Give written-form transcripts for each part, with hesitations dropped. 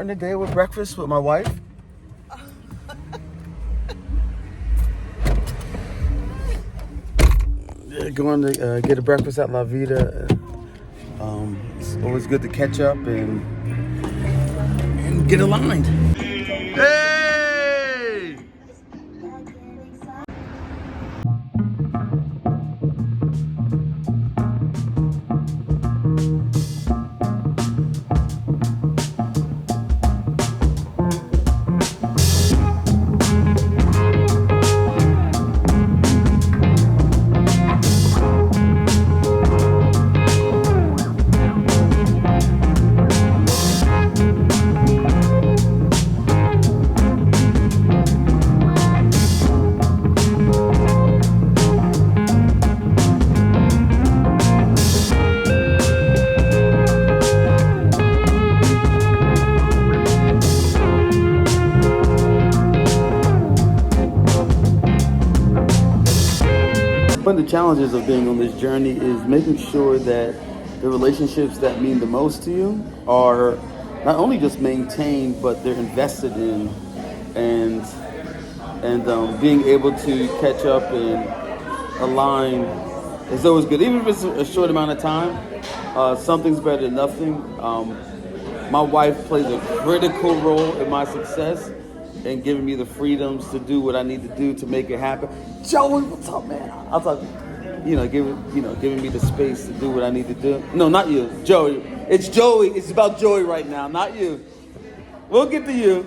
The day with breakfast with my wife. Going to get a breakfast at La Vida. It's always good to catch up and get aligned. Hey! One of the challenges of being on this journey is making sure that the relationships that mean the most to you are not only just maintained, but they're invested in, and being able to catch up and align is always good. Even if it's a short amount of time, something's better than nothing. My wife plays a critical role in my success and giving me the freedoms to do what I need to do to make it happen. Joey, what's up, man? I'll talk. Giving me the space to do what I need to do. No, not you, Joey. It's Joey. It's about Joey right now, not you. We'll get to you.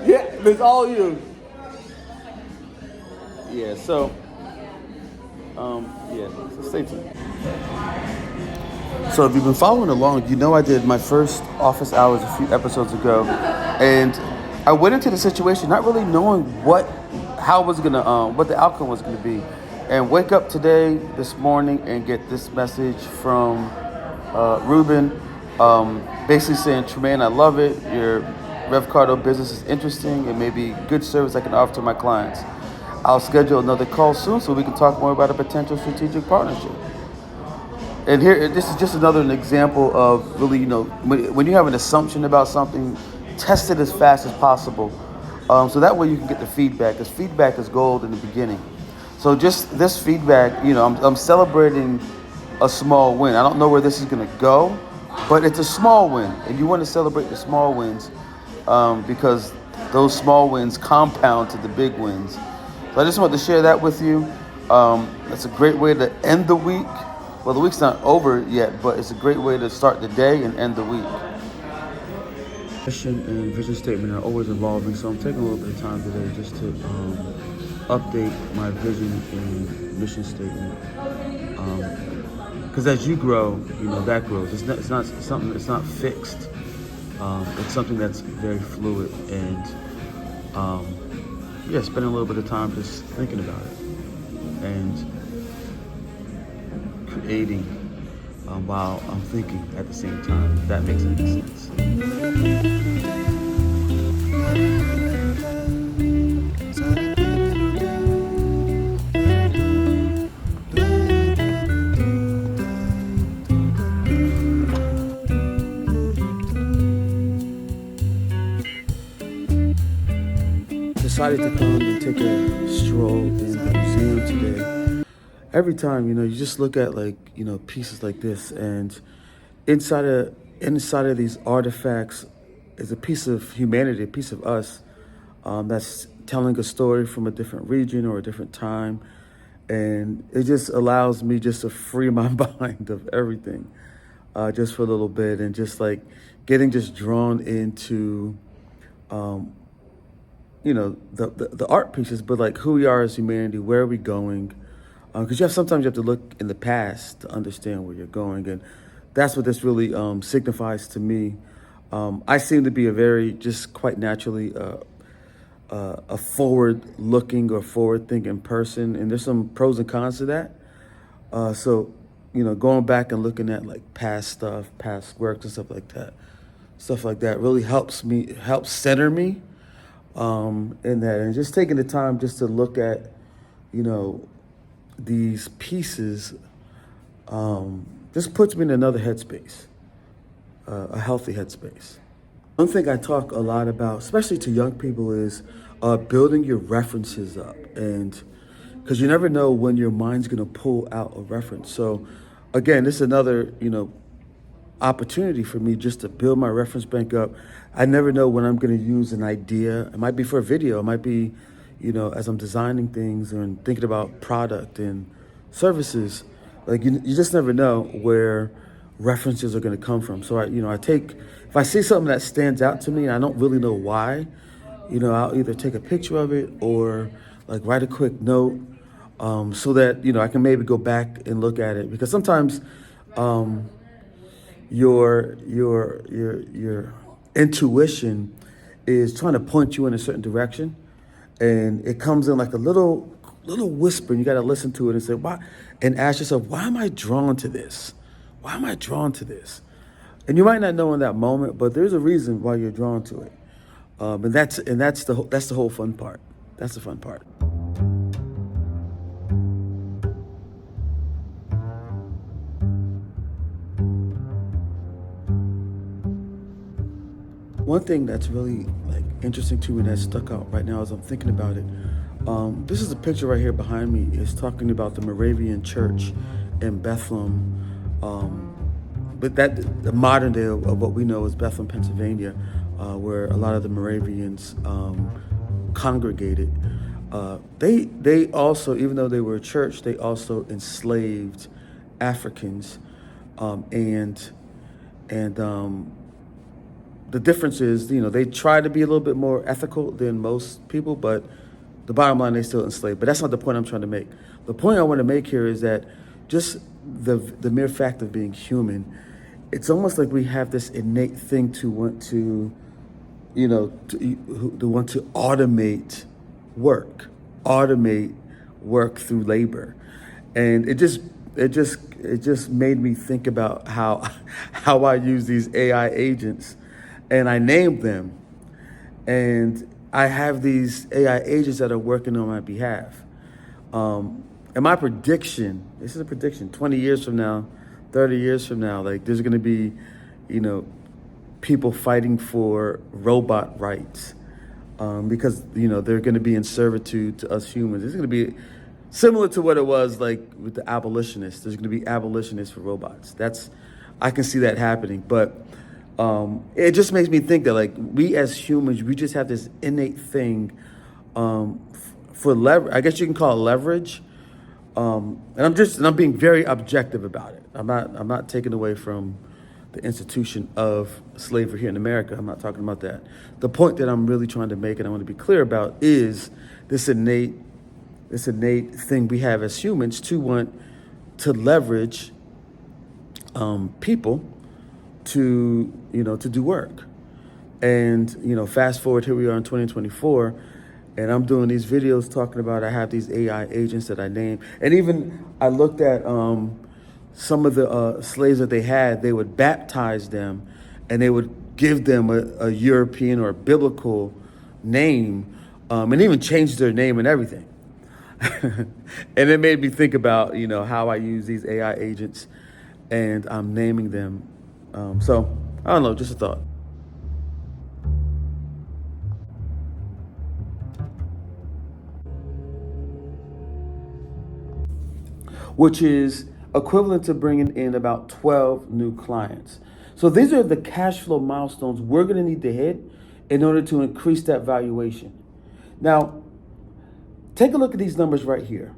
Yeah, it's all you. Yeah. So, stay tuned. So if you've been following along, you know I did my first office hours a few episodes ago, and I went into the situation not really knowing what the outcome was gonna be, and wake up this morning, and get this message from Ruben, basically saying, Tremayne, I love it. Your Revcardo business is interesting and maybe good service I can offer to my clients. I'll schedule another call soon so we can talk more about a potential strategic partnership. And here, this is just another example of really, when you have an assumption about something, test it as fast as possible. So that way you can get the feedback, because feedback is gold in the beginning. So just this feedback, I'm celebrating a small win. I don't know where this is gonna go, but it's a small win. And you want to celebrate the small wins because those small wins compound to the big wins. So I just wanted to share that with you. That's a great way to end the week. Well, the week's not over yet, but it's a great way to start the day and end the week. Mission and vision statement are always evolving, so I'm taking a little bit of time today just to update my vision and mission statement. Because as you grow, that grows. It's not something that's not fixed. It's something that's very fluid, and spending a little bit of time just thinking about it and creating while I'm thinking at the same time, if that makes any sense. Decided to come and take a stroll in the museum today. Every time, you just look at pieces like this, and inside of these artifacts is a piece of humanity, a piece of us that's telling a story from a different region or a different time, and it just allows me just to free my mind of everything, just for a little bit, and just getting just drawn into, the art pieces, but who we are as humanity, where are we going? Because sometimes you have to look in the past to understand where you're going, and that's what this really signifies to me. I seem to be a very, just quite naturally, a forward-looking or forward-thinking person, and there's some pros and cons to that. So, going back and looking at past stuff, past works and stuff like that really helps center me in that, and just taking the time just to look at, these pieces just puts me in another headspace. a healthy headspace. One thing I talk a lot about, especially to young people, is building your references up, and because you never know when your mind's going to pull out a reference. So, again, this is another opportunity for me just to build my reference bank up. I never know when I'm going to use an idea. It might be for a video. It might be, as I'm designing things and thinking about product and services. Like you just never know where references are going to come from. So if I see something that stands out to me and I don't really know why, I'll either take a picture of it or like write a quick note, so that I can maybe go back and look at it, because sometimes your intuition is trying to point you in a certain direction, and it comes in like a little whisper, and you got to listen to it and say why, and ask yourself, why am I drawn to this? Why am I drawn to this? And you might not know in that moment, but there's a reason why you're drawn to it, and that's the whole fun part. That's the fun part. One thing that's really like interesting to me that stuck out right now as I'm thinking about it, this is a picture right here behind me. It's talking about the Moravian Church in Bethlehem, but the modern day of what we know as Bethlehem, Pennsylvania, where a lot of the Moravians congregated. They also, even though they were a church, they also enslaved Africans, and the difference is, they try to be a little bit more ethical than most people, but the bottom line, they still enslaved. But that's not the point I'm trying to make. The point I want to make here is that just the mere fact of being human, it's almost like we have this innate thing to want to, to want to automate work through labor, and it just made me think about how I use these AI agents. And I named them, and I have these AI agents that are working on my behalf. And my prediction, this is a prediction, 20 years from now, 30 years from now, like there's going to be, people fighting for robot rights, because, they're going to be in servitude to us humans. It's going to be similar to what it was like with the abolitionists. There's going to be abolitionists for robots. I can see that happening, but it just makes me think that like we as humans, we just have this innate thing for leverage. I guess you can call it leverage. And I'm being very objective about it. I'm not taking away from the institution of slavery here in America. I'm not talking about that. The point that I'm really trying to make, and I want to be clear about, is this innate thing we have as humans to want to leverage people to do work. And fast forward, here we are in 2024, and I'm doing these videos talking about I have these AI agents that I name. And even I looked at some of the slaves that they had. They would baptize them, and they would give them a European or a biblical name, and even change their name and everything. And it made me think about how I use these AI agents, and I'm naming them. So I don't know, just a thought. Which is equivalent to bringing in about 12 new clients. So these are the cash flow milestones we're going to need to hit in order to increase that valuation. Now, take a look at these numbers right here.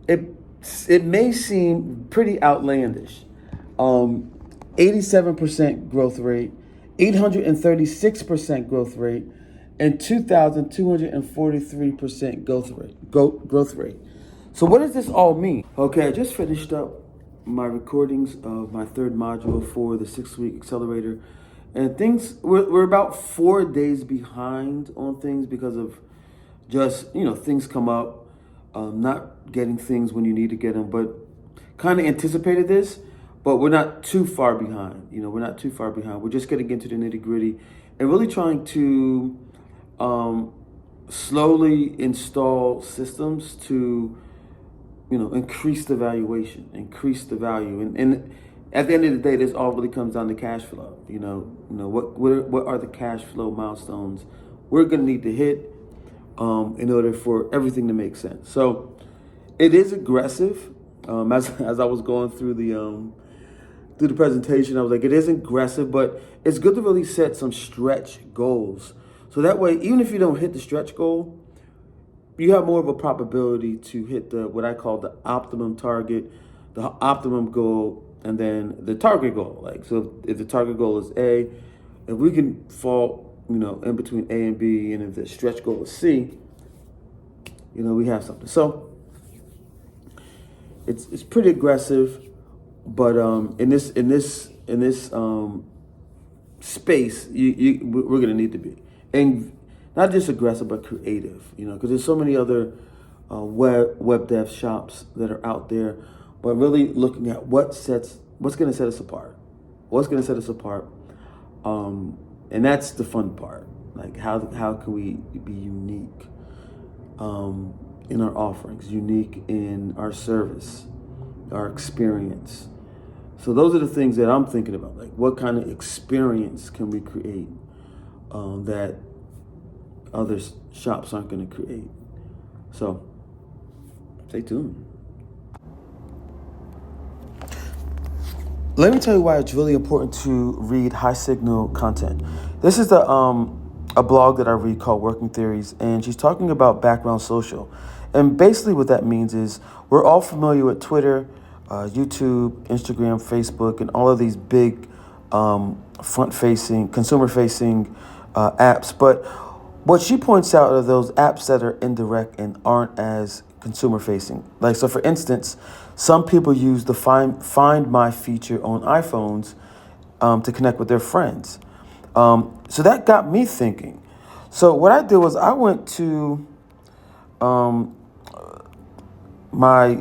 It may seem pretty outlandish. 87% growth rate, 836% growth rate, and 2,243% growth rate. So what does this all mean? Okay, I just finished up my recordings of my third module for the 6-week accelerator, and we're about 4 days behind on things because of just things come up, not getting things when you need to get them, but kind of anticipated this. But we're not too far behind. We're not too far behind. We're just getting into the nitty gritty and really trying to slowly install systems to, increase the valuation, increase the value. And at the end of the day, this all really comes down to cash flow. What are the cash flow milestones we're going to need to hit in order for everything to make sense. So it is aggressive. As I was going through the presentation, I was like, it is aggressive, but it's good to really set some stretch goals. So that way, even if you don't hit the stretch goal, you have more of a probability to hit what I call the optimum target, the optimum goal, and then the target goal. Like, so if the target goal is A, if we can fall, in between A and B, and if the stretch goal is C, we have something. So it's pretty aggressive, but in this space, we're gonna need to be, and not just aggressive, but creative. Because there's so many other web dev shops that are out there, but really looking at what's gonna set us apart, and that's the fun part. Like how can we be unique in our offerings, unique in our service, our experience. So those are the things that I'm thinking about. Like, what kind of experience can we create that other shops aren't going to create? So stay tuned. Let me tell you why it's really important to read high signal content. This is a blog that I read called Working Theories, and she's talking about background social. And basically what that means is we're all familiar with Twitter, YouTube, Instagram, Facebook, and all of these big front-facing, consumer-facing apps. But what she points out are those apps that are indirect and aren't as consumer-facing. Like, so for instance, some people use the Find My feature on iPhones to connect with their friends. So that got me thinking. So what I did was I went to my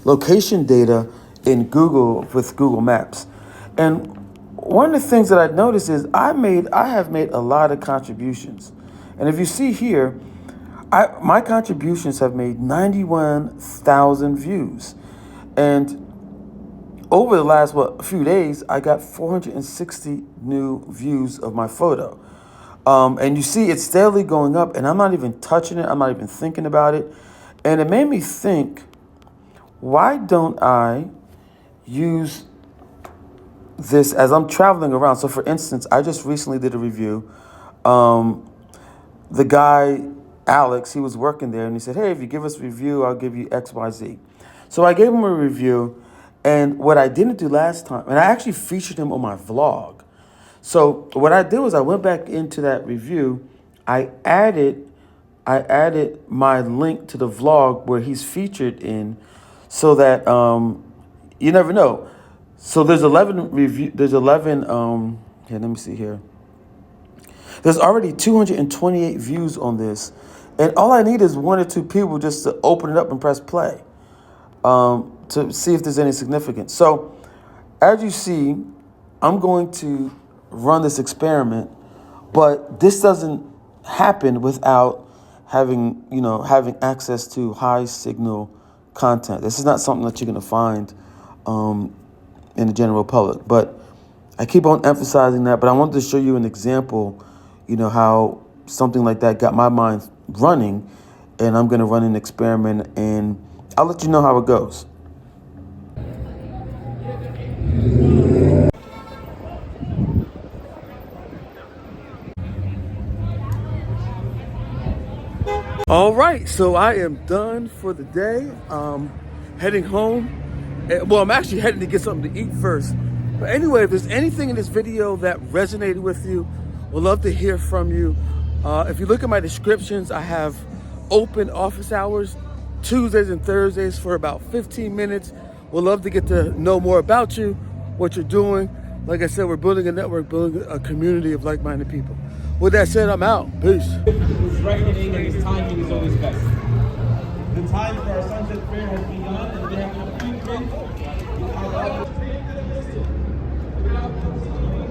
location data in Google with Google Maps. And one of the things that I noticed is I have made a lot of contributions. And if you see here, my contributions have made 91,000 views. And over the last few days, I got 460 new views of my photo. And you see it's steadily going up, and I'm not even touching it. I'm not even thinking about it. And it made me think, why don't I use this as I'm traveling around? So for instance, I just recently did a review. The guy, Alex, he was working there, and he said, hey, if you give us a review, I'll give you X, Y, Z. So I gave him a review, and what I didn't do last time, and I actually featured him on my vlog. So what I did was I went back into that review. I added my link to the vlog where he's featured in, so that you never know. So there's 11 review. There's 11. Here, let me see here. There's already 228 views on this, and all I need is one or two people just to open it up and press play to see if there's any significance. So as you see, I'm going to run this experiment, but this doesn't happen without having access to high signal content. This is not something that you're going to find in the general public, but I keep on emphasizing that. But I wanted to show you an example, how something like that got my mind running, and I'm going to run an experiment, and I'll let you know how it goes. All right, so I am done for the day. Heading home. Well, I'm actually heading to get something to eat first. But anyway, if there's anything in this video that resonated with you, we'd love to hear from you. If you look at my descriptions, I have open office hours Tuesdays and Thursdays for about 15 minutes. We'd love to get to know more about you, what you're doing. Like I said, we're building a network, building a community of like-minded people. With that said, I'm out. Peace. His reckoning and his timing is always best. The time for our sunset prayer has begun, and we have completed.